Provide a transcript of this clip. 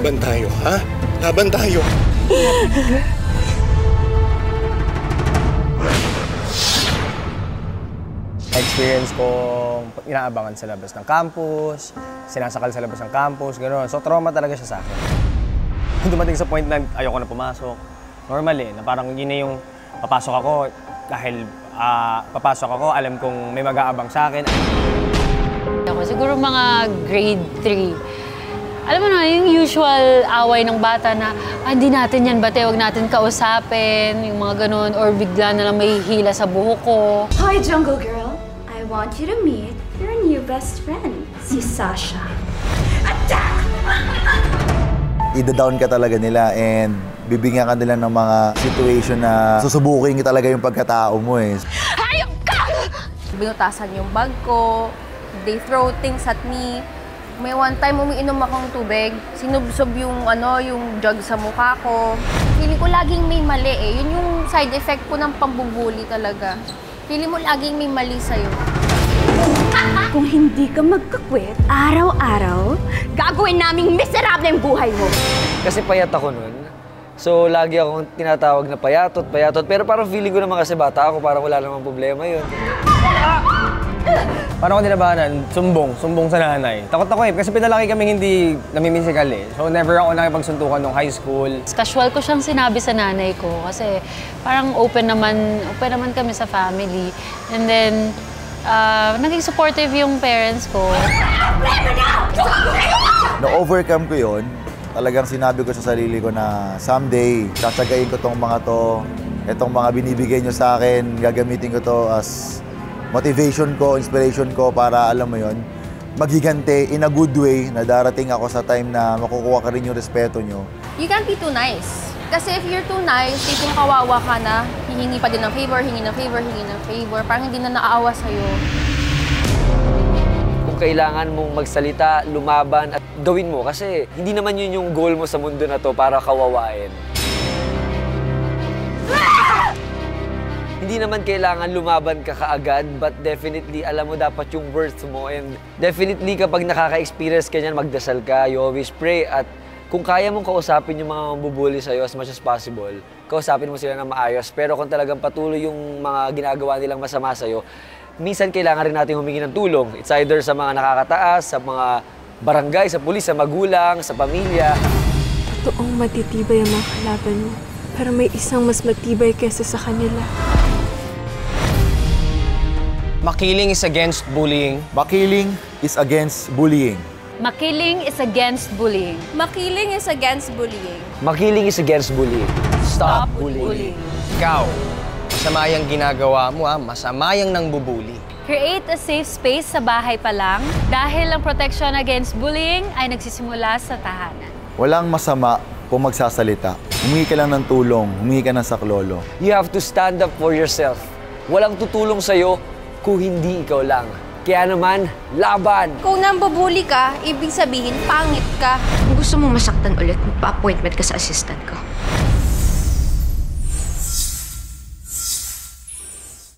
Laban tayo, ha? Laban tayo. Experience ko inaabangan sa labas ng campus, sinasakal sa labas ng campus, gano'n. So trauma talaga siya sa akin. Dumating sa point na ayoko na pumasok. Normal na parang yun na yung papasok ako dahil papasok ako, alam kong may mag-aabang sa akin. Ako, siguro mga grade 3. Alam mo na, yung usual away ng bata na, hindi natin yan, bate, huwag natin kausapin, yung mga ganun, or bigla na lang may hila sa buhok ko. Hi, Jungle Girl. I want you to meet your new best friend, si Sasha. Attack! Ida-down ka talaga nila and bibigyan ka nila ng mga situation na susubukin ka talaga yung pagkatao mo eh. Hayop ka! Binutasan yung bag ko, they throw things at me. May one time umiinom akong tubig, sinubsob yung yung jug sa mukha ko. Feeling ko laging may mali eh. Yun yung side effect po ng pambubuli talaga. Feeling mo laging may mali sa'yo. Kung hindi ka magkakwit, araw-araw, gagawin naming miserable ang buhay mo. Kasi payat ako nun. So, lagi akong tinatawag na payatot. Pero parang feeling ko naman kasi bata ako, parang wala namang problema yun. Paano ko nilabanan? Sumbong sa nanay. Takot ako kasi pinalaki kaming hindi namimisikal eh. So never ako nakipagsuntukan nung high school. Casual ko siyang sinabi sa nanay ko kasi parang open naman kami sa family. And then, naging supportive yung parents ko. Na-overcome ko yun. Talagang sinabi ko sa sarili ko na someday, sasagayin ko tong mga to. Itong mga binibigay nyo sa akin, gagamitin ko to as motivation ko, inspiration ko para, alam mo yon, maghigante in a good way na darating ako sa time na makukuha ka rin yung respeto nyo. You can't be too nice. Kasi if you're too nice, kung kawawa ka na, hihingi pa din ng favor, hingi ng favor, parang hindi na naaawa sa'yo. Kung kailangan mong magsalita, lumaban at gawin mo kasi hindi naman yun yung goal mo sa mundo na to para kawawain. Hindi naman kailangan lumaban ka kaagad, but definitely alam mo dapat yung worth mo. And definitely kapag nakaka-experience ka niyan, magdasal ka, you always pray. At kung kaya mong kausapin yung mga mambubuli sa'yo as much as possible, kausapin mo sila na maayos. Pero kung talagang patuloy yung mga ginagawa nilang masama sa'yo, minsan kailangan rin natin humingi ng tulong. It's either sa mga nakakataas, sa mga barangay, sa pulis, sa magulang, sa pamilya. Totoong matitibay ang mga kalaban mo, pero may isang mas matibay kaysa sa kanila. Makiling is against bullying. Makiling is against bullying. Makiling is against bullying. Makiling is against bullying. Makiling is against bullying. Stop bullying. Ikaw, masama yung ginagawa mo masama yung nangbubuli. Create a safe space sa bahay pa lang dahil ang protection against bullying ay nagsisimula sa tahanan. Walang masama kung magsasalita. Humingi ka lang ng tulong, humingi ka ng saklolo. You have to stand up for yourself. Walang tutulong sa'yo kung hindi ikaw lang. Kaya naman, laban! Kung nambubuli ka, ibig sabihin, pangit ka. Kung gusto mong masaktan ulit, magpa-appointment ka sa assistant ko.